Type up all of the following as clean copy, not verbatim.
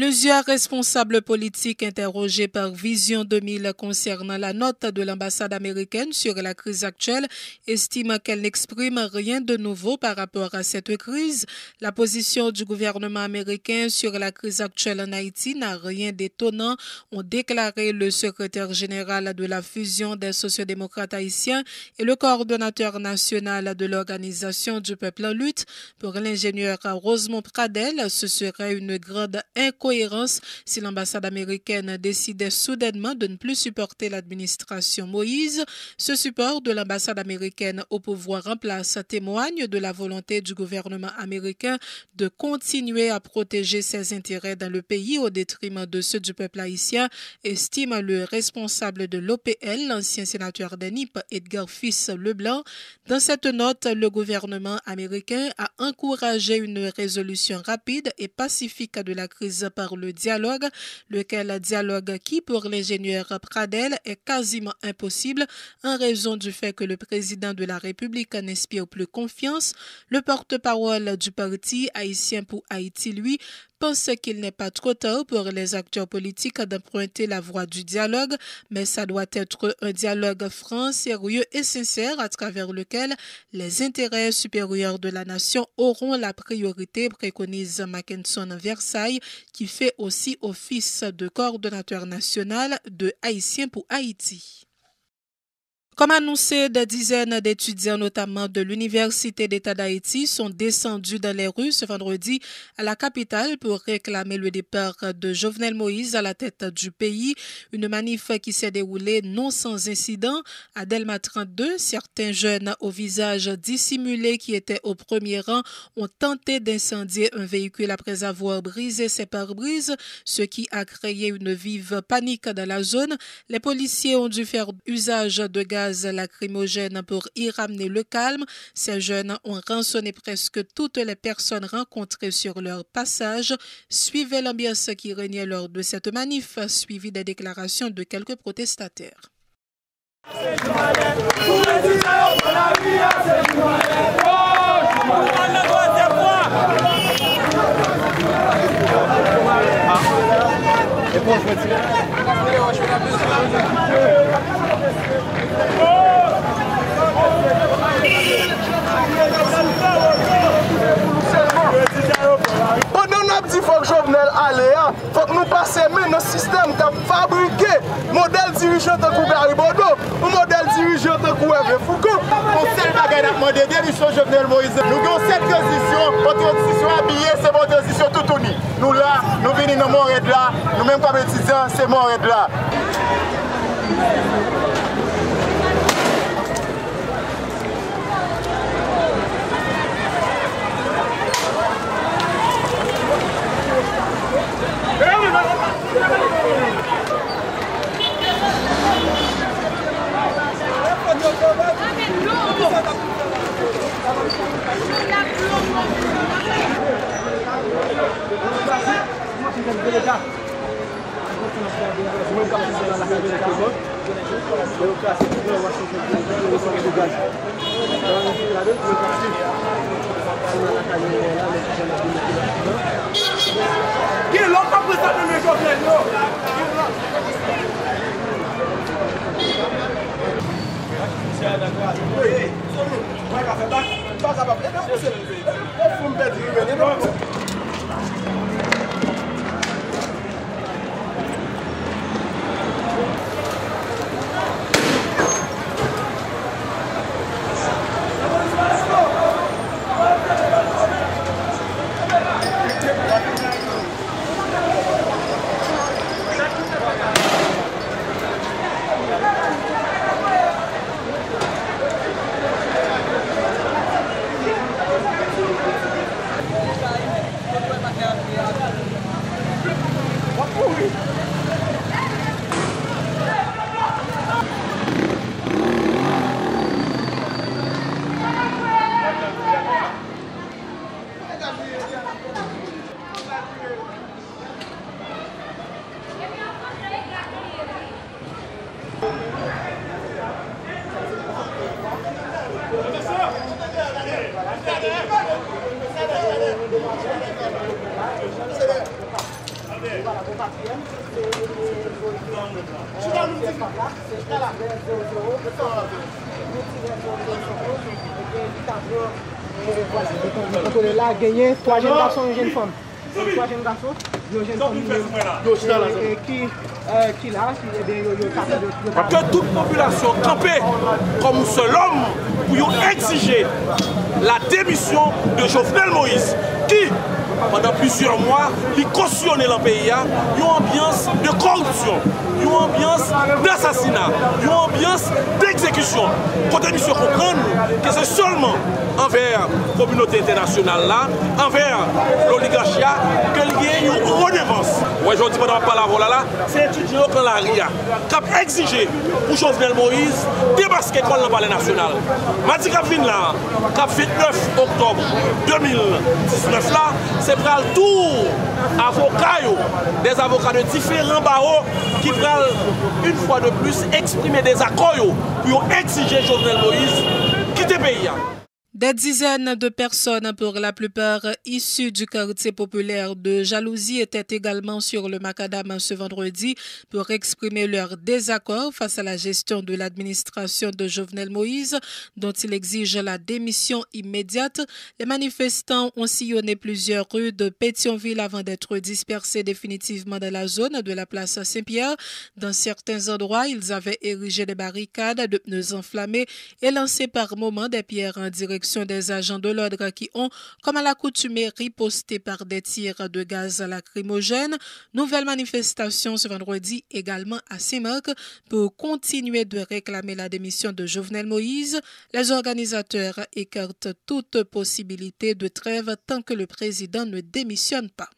Plusieurs responsables politiques interrogés par Vision 2000 concernant la note de l'ambassade américaine sur la crise actuelle estiment qu'elle n'exprime rien de nouveau par rapport à cette crise. La position du gouvernement américain sur la crise actuelle en Haïti n'a rien d'étonnant, ont déclaré le secrétaire général de la fusion des sociodémocrates haïtiens et le coordonnateur national de l'Organisation du peuple en lutte. Pour l'ingénieur Rosemont Pradel, ce serait une grande incohérence si l'ambassade américaine décidait soudainement de ne plus supporter l'administration Moïse. Ce support de l'ambassade américaine au pouvoir en place témoigne de la volonté du gouvernement américain de continuer à protéger ses intérêts dans le pays au détriment de ceux du peuple haïtien, estime le responsable de l'OPL, l'ancien sénateur d'Enip, Edgar Fils-Leblanc. Dans cette note, le gouvernement américain a encouragé une résolution rapide et pacifique de la crise par le dialogue, lequel dialogue qui, pour l'ingénieur Pradel, est quasiment impossible en raison du fait que le président de la République n'inspire plus confiance. Le porte-parole du parti Haïtien pour Haïti, lui, pense qu'il n'est pas trop tard pour les acteurs politiques d'emprunter la voie du dialogue, mais ça doit être un dialogue franc, sérieux et sincère à travers lequel les intérêts supérieurs de la nation auront la priorité, préconise Mackinson Versailles, qui fait aussi office de coordonnateur national de Haïtiens pour Haïti. Comme annoncé, des dizaines d'étudiants, notamment de l'Université d'État d'Haïti, sont descendus dans les rues ce vendredi à la capitale pour réclamer le départ de Jovenel Moïse à la tête du pays. Une manif qui s'est déroulée non sans incident. À Delma 32, certains jeunes au visage dissimulé qui étaient au premier rang ont tenté d'incendier un véhicule après avoir brisé ses pare-brises, ce qui a créé une vive panique dans la zone. Les policiers ont dû faire usage de gaz lacrymogène pour y ramener le calme. Ces jeunes ont rançonné presque toutes les personnes rencontrées sur leur passage. Suivez l'ambiance qui régnait lors de cette manif, suivie des déclarations de quelques protestataires. Pendant nous dit faut que Jovenel allait, faut que nous passions dans le système qui a fabriqué modèle dirigeant de Gary Bodo, ou modèle dirigeant de Hervé Foucault. On sait pas qu'il a demandé démission Jovenel Moïse. Nous avons cette transition, votre transition habillée, c'est votre transition tout unie. Nous là, nous venons dans Montréal là, nous même comme étudiants, c'est Montréal là. Voilà, là, gagné 3 jeunes garçons et une jeune femme. 3 jeunes garçons, 2 jeunes femmes qui là, que toute population campée comme un seul homme pour exiger la démission de Jovenel Moïse, qui, pendant plusieurs mois, il cautionnait le pays, une ambiance de corruption, une ambiance d'assassinat, une ambiance d'exécution. Quand monsieur comprend que c'est seulement envers la communauté internationale, là, envers l'oligarchie, qu'il y a une redevance. Oui, je dis pendant la parole là, c'est étudiant quand la RIA, qui a exigé pour Jovenel Moïse débarquer contre le palais national. Madi Kapvin là, qui a fait 9 octobre 2019 là, c'est pour le tour avocats, des avocats de différents barreaux qui prennent une fois de plus exprimer des accords pour exiger Jovenel Moïse quitter le pays. Des dizaines de personnes, pour la plupart issues du quartier populaire de Jalousie, étaient également sur le macadam ce vendredi pour exprimer leur désaccord face à la gestion de l'administration de Jovenel Moïse, dont il exige la démission immédiate. Les manifestants ont sillonné plusieurs rues de Pétionville avant d'être dispersés définitivement dans la zone de la place Saint-Pierre. Dans certains endroits, ils avaient érigé des barricades de pneus enflammés et lancé par moments des pierres en direction des agents de l'ordre qui ont, comme à l'accoutumée, riposté par des tirs de gaz lacrymogène. Nouvelle manifestation ce vendredi également à Saint-Marc pour continuer de réclamer la démission de Jovenel Moïse. Les organisateurs écartent toute possibilité de trêve tant que le président ne démissionne pas.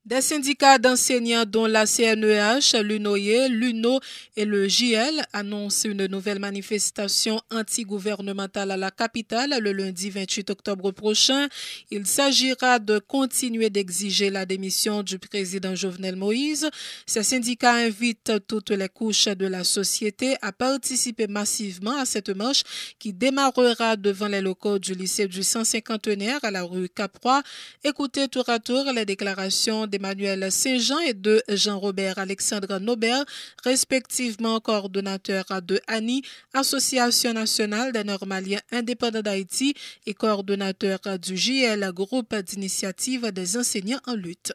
Des syndicats d'enseignants dont la CNEH, l'UNOIE, l'UNO et le JL annoncent une nouvelle manifestation antigouvernementale à la capitale le lundi 28 octobre prochain. Il s'agira de continuer d'exiger la démission du président Jovenel Moïse. Ces syndicats invitent toutes les couches de la société à participer massivement à cette marche qui démarrera devant les locaux du lycée du 150e à la rue Caproy. Écoutez tour à tour les déclarations d'Emmanuel Saint-Jean et de Jean-Robert Alexandre Nobert, respectivement coordonnateurs de ANI, Association nationale des Normaliens indépendants d'Haïti, et coordonnateur du JL, groupe d'initiative des enseignants en lutte.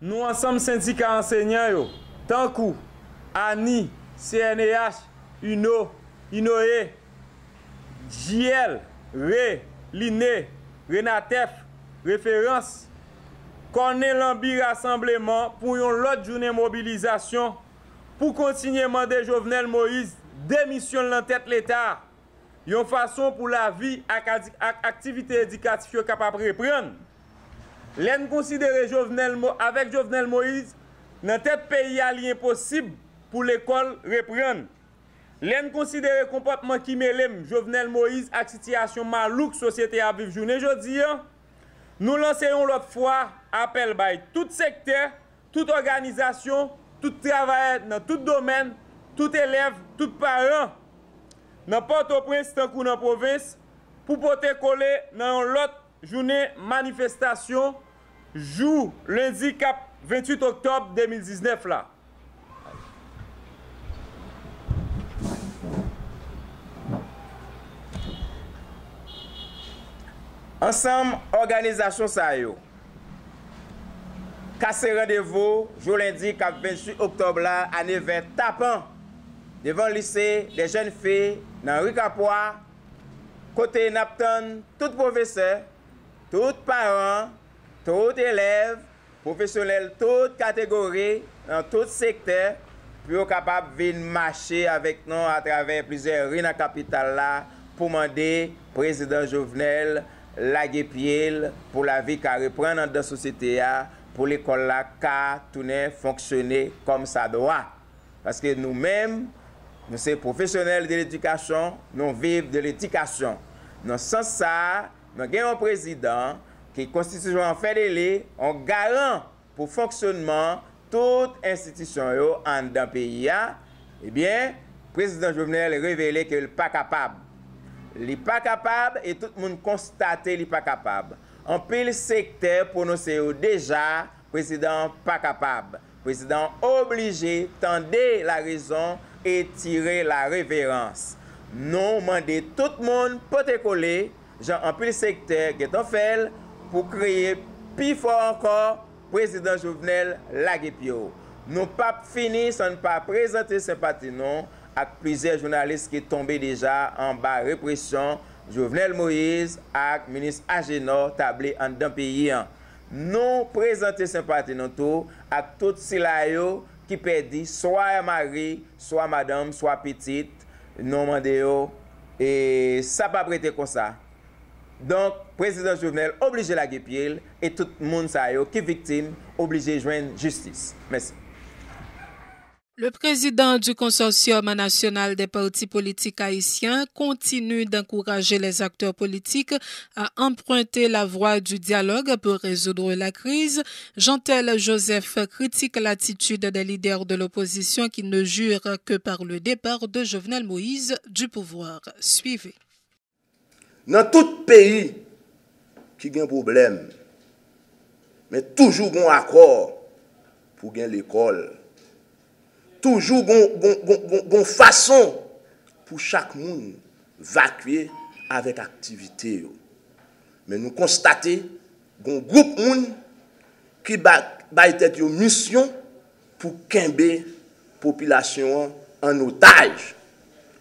Nous ensemble syndicats enseignants, tant que ANI, CNEH, UNO, INOE, JL, RE, LINE, RENATEF, référence, connaît l'ambi rassemblement pour une autre journée de mobilisation pour continuer à demander Jovenel Moïse démission de tête de l'État. Une façon pour la vie et activité éducative capable de reprendre. L'en considérer avec Jovenel Moïse, dans tête pays à l'impossible pour l'école reprendre. L'en considérer comportement qui mêle Jovenel Moïse à situation malouque société à vivre journée aujourd'hui. Nous lançons l'autre fois appel by tout secteur, toute organisation, tout travail dans tout domaine, tout élève, tout parent, dans Port-au-Prince, tant que dans la province, pour porter coller dans l'autre journée manifestation, jour lundi 28 octobre 2019 là. Ensemble, organisation ça yo. Casse rendez-vous, jour lundi 28 octobre là, année 20 tapant devant le lycée des jeunes filles dans rue Caproy, côté Napton, tout professeur, tout parents, tout élève, professionnel, toute catégorie, dans tout secteur, pour capable de venir marcher avec nous à travers plusieurs rues dans la capitale là pour demander président Jovenel la pied pour la vie qui reprend dans la société, pour l'école là, qui tourner, fonctionner comme ça doit. Parce que nous-mêmes, nous sommes professionnels de l'éducation, nous vivons de l'éducation. Dans ce sens, ça, nous avons un président qui constitue en fait un garant pour le fonctionnement de toute institution dans le pays. Eh bien, le président Jovenel a révélé qu'il n'est pas capable. Il n'est pas capable et tout le monde constate qu'il n'est pas capable. En pile secteur prononcé déjà président pas capable. Président obligé, tendez la raison et tirer la révérence. Nous demandons tout le monde pour te coller, genre en plus secteur qui est en fait pour créer plus fort encore président Jovenel Laguepio. Nous pas fini sans ne pas présenter ce parti non avec plusieurs journalistes qui sont tombés déjà en bas répression Jovenel Moïse et ministre Agénor tablé en d'un pays. Nous présenter ce parti non tout avec tout ceux qui perdit soit mari, soit madame, soit petite, non mandéo et ça pas prêter comme ça. Donc, président Jovenel obligé la guépiel et tout le monde qui est victime obligé de joindre justice. Merci. Le président du consortium national des partis politiques haïtiens continue d'encourager les acteurs politiques à emprunter la voie du dialogue pour résoudre la crise. Jean-Tel Joseph critique l'attitude des leaders de l'opposition qui ne jurent que par le départ de Jovenel Moïse du pouvoir. Suivez. Dans tout pays qui a un problème, mais toujours un accord pour gagner l'école. Toujours une façon pour chaque monde évacuer avec activité. Mais nous constatons un groupe de monde qui a une mission pour qu'ember la population en otage.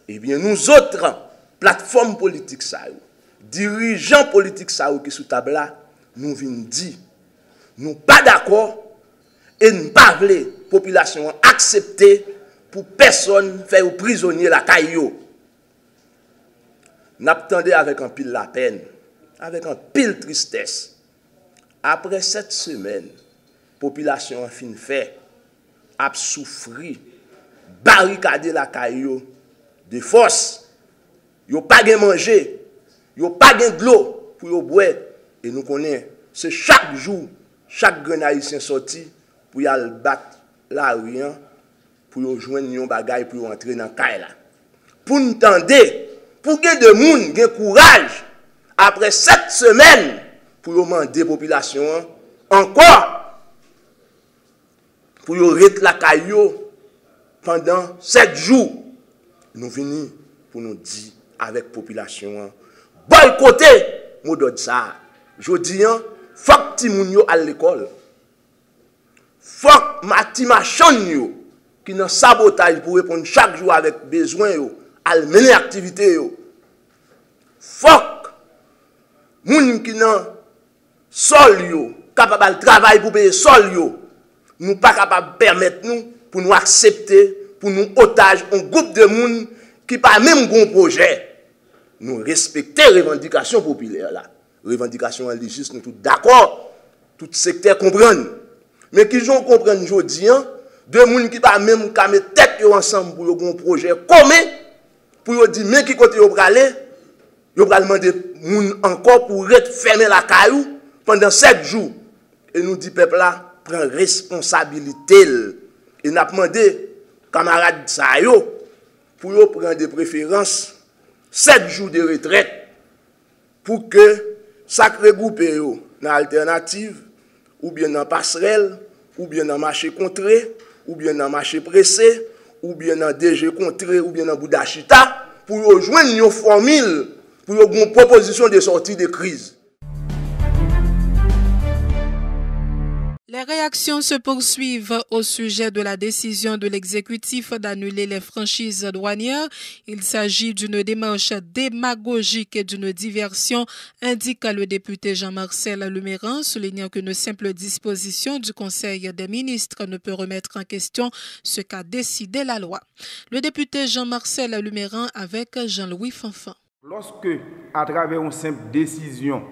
Eh bien, nous autres, plateforme politique, dirigeants politiques qui sont table là, nous venons dire, nous pas d'accord et nous pas voulons population accepter pour personne faire prisonnier la caillou. Nous attendons avec un pile la peine, avec un pile tristesse. Après 7 semaines, la population a fin fait, a souffert, barricadé la caillou de force. Ils n'ont pas de manger, ils n'ont pas de l'eau pour boire. Et nous connaissons, c'est chaque jour, chaque grand haïtien sorti pour y aller battre la rue, pour joindre un bagage pour entrer dans le caille. Pour nous tendre, pour que des gens aient courage, après 7 semaines, pour demander la population encore, pour arrêter la caillou pendant 7 jours. Nous venons pour nous dire avec la population, boycotter, mot de ça. Je dis, faut que les gens à l'école. Faut que les machins qui ont sabotage pour répondre chaque jour avec besoin, à mener l'activité. Faut que les gens qui ont sol, capables de travailler pour payer sol, nous pas capables de permettre nous pour nous accepter, pour nous otages, un groupe de monde qui pas même un projet. Nous respectons les revendications populaires là. Revendications religieuses, nous tous d'accord, tout secteur comprennent. Mais qui j'en comprennent aujourd'hui, deux gens qui pas même qu'à mettre tête ensemble pour un projet commun, pour dire mais qui côté yo aller, yo va demander moun encore pour fermer la caillou pendant 7 jours. Et nous dit peuple là prend responsabilité et n'a demandé camarades ça yo pour yo prendre des préférences 7 jours de retraite pour que ça regroupe yo dans alternative ou bien dans passerelle ou bien dans marché contré ou bien dans marché pressé ou bien dans DG contré ou bien dans Boudachita pour rejoindre une formule pour une proposition de sortie de crise. Les réactions se poursuivent au sujet de la décision de l'exécutif d'annuler les franchises douanières. Il s'agit d'une démarche démagogique et d'une diversion, indique le député Jean-Marcel Luméran, soulignant qu'une simple disposition du Conseil des ministres ne peut remettre en question ce qu'a décidé la loi. Le député Jean-Marcel Luméran avec Jean-Louis Fanfan. Lorsque, à travers une simple décision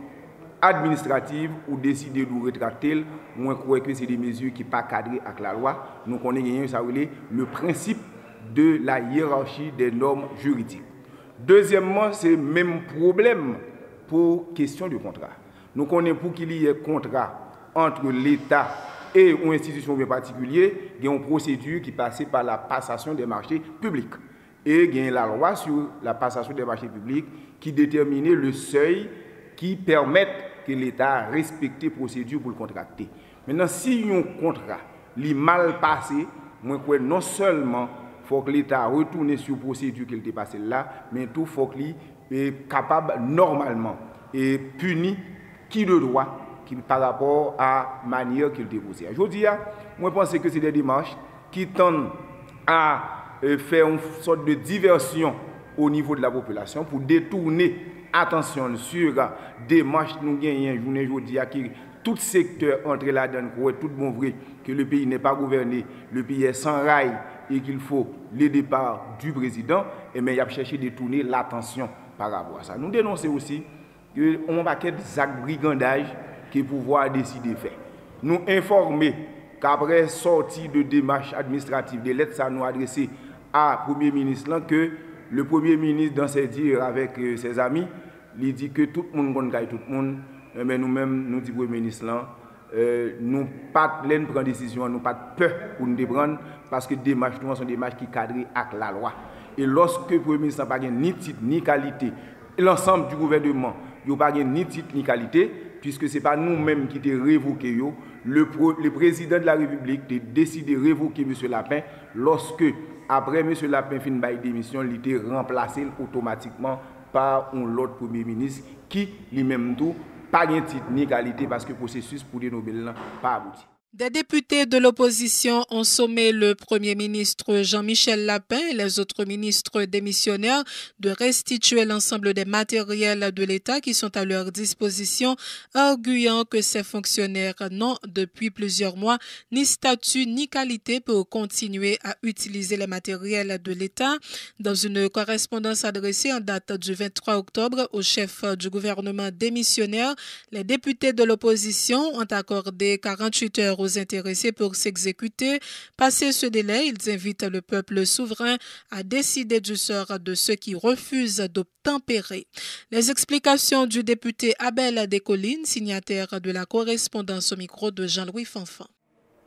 administrative ou décider de rétracter, moi je crois que c'est des mesures qui ne sont pas cadrées avec la loi. Nous connaissons le principe de la hiérarchie des normes juridiques. Deuxièmement, c'est le même problème pour question de contrat. Nous connaissons pour qu'il y ait contrat entre l'État et une institution bien particulière, il y a une procédure qui passe par la passation des marchés publics. Et il y a la loi sur la passation des marchés publics qui détermine le seuil qui permettent que l'État respecte les procédures pour le contracter. Maintenant, si un contrat est mal passé, moi crois non seulement faut que l'État retourne sur la procédure qu'il était passé là, mais tout faut qu'il est capable normalement et punir qui de droit par rapport à la manière qu'il était posé. Je dis, moi je pense que c'est des démarches qui tendent à faire une sorte de diversion au niveau de la population pour détourner attention sur des démarches nous gagnons journée aujourd'hui qui tout secteur entre là-dedans tout bon vrai que le pays n'est pas gouverné, le pays est sans rail et qu'il faut le départ du président, et mais il a cherché à détourner l'attention par rapport à ça. Nous dénonçons aussi qu'on va qu'il y ait des actes brigandage que le pouvoir décide de faire. Nous informer qu'après sortie de démarches administratives, des lettres ça nous adressées à Premier ministre que le Premier ministre dans ses dires avec ses amis, il dit que tout le monde gagne tout le monde, mais nous-mêmes, nous dit Premier ministre nous pas prendre décision, nous pas peur pour nous prendre parce que des démarches sont des démarches qui cadrent avec la loi. Et lorsque le Premier ministre n'a pas ni titre ni qualité, l'ensemble du gouvernement n'a pas ni titre ni qualité, puisque ce n'est pas nous-mêmes qui avons révoqué, le président de la République a décidé de révoquer M. Lapin lorsque, après M. Lapin fin de démission, il a été remplacé automatiquement par un autre Premier ministre qui lui-même tout pas de titre ni qualité parce que le processus pour les Nobel n'a pas abouti. Des députés de l'opposition ont sommé le Premier ministre Jean-Michel Lapin et les autres ministres démissionnaires de restituer l'ensemble des matériels de l'État qui sont à leur disposition, arguant que ces fonctionnaires n'ont depuis plusieurs mois ni statut ni qualité pour continuer à utiliser les matériels de l'État. Dans une correspondance adressée en date du 23 octobre au chef du gouvernement démissionnaire, les députés de l'opposition ont accordé 48 heures aux intéressés pour s'exécuter. Passé ce délai, ils invitent le peuple souverain à décider du sort de ceux qui refusent d'obtempérer. Les explications du député Abel Descollines, signataire de la correspondance au micro de Jean-Louis Fanfan.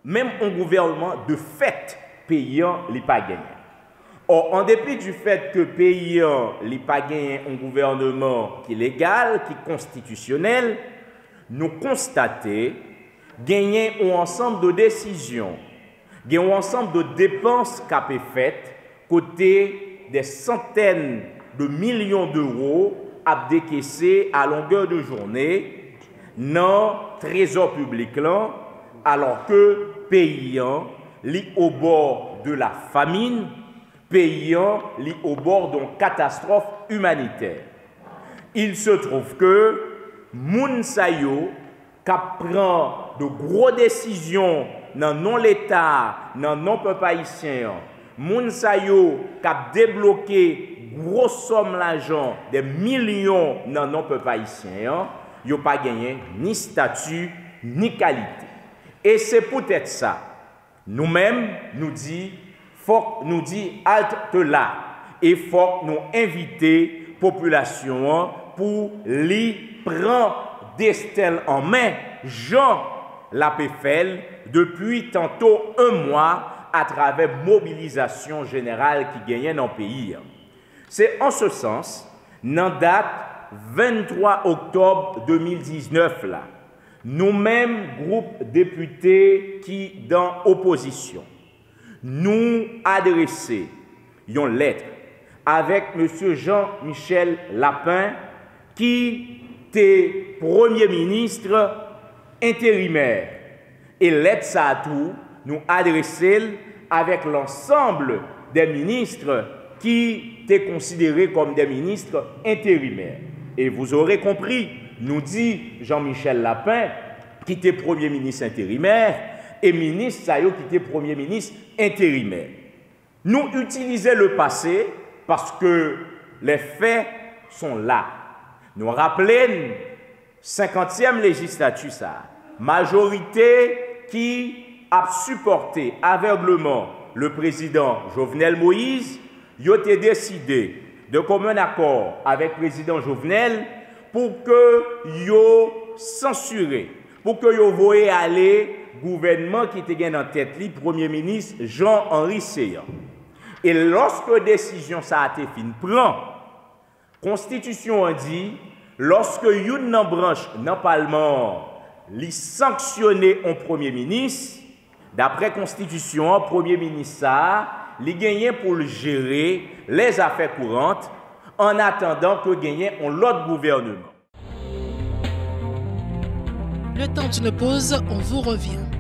Même un gouvernement de fait payant n'est pas gagné. Or, en dépit du fait que payant n'est pas gagné un gouvernement qui est légal, qui est constitutionnel, nous constatons gagner un ensemble de décisions, gagner un ensemble de dépenses qui a été faites côté des centaines de millions d'euros à décaisser à longueur de journée dans le trésor public là, alors que payant lit au bord de la famine, payant lit au bord d'une catastrophe humanitaire. Il se trouve que moun sayo qui prend de grosses décisions dans non l'État, dans non peuple haïtien, moun sayo qui a débloqué grosse somme d'argent, des millions dans non peuple haïtien, yo pas gagné ni statut ni qualité. Et c'est peut-être ça. Nous-mêmes nous dit halte là et faut nous inviter population pour les prendre destin en main, Jean Lapéfel, depuis tantôt un mois à travers mobilisation générale qui gagnait dans le pays. C'est en ce sens, dans date 23 octobre 2019, là, nous-mêmes, groupe députés qui dans opposition, nous adresser une lettre avec M. Jean-Michel Lapin qui était Premier ministre intérimaire. Et lettre ça à tout, nous adresser avec l'ensemble des ministres qui étaient considérés comme des ministres intérimaires. Et vous aurez compris, nous dit Jean-Michel Lapin, qui était Premier ministre intérimaire, et ministre Sayo, qui était Premier ministre intérimaire. Nous utilisons le passé parce que les faits sont là. Nous rappelons 50e législature, ça, majorité qui a supporté aveuglement le président Jovenel Moïse, il a décidé de commun accord avec le président Jovenel pour que yo censuré, pour que yo voyez aller gouvernement qui était en tête li, Premier ministre Jean-Henri Séan. Et lorsque décision ça a été fin prend, Constitution a dit lorsque une branche dans le Parlement li sanctionner un premier ministre, d'après constitution, premier ministre ça, li gagné pour le gérer les affaires courantes en attendant que gagné un l'autre gouvernement. Le temps d'une pause, on vous revient.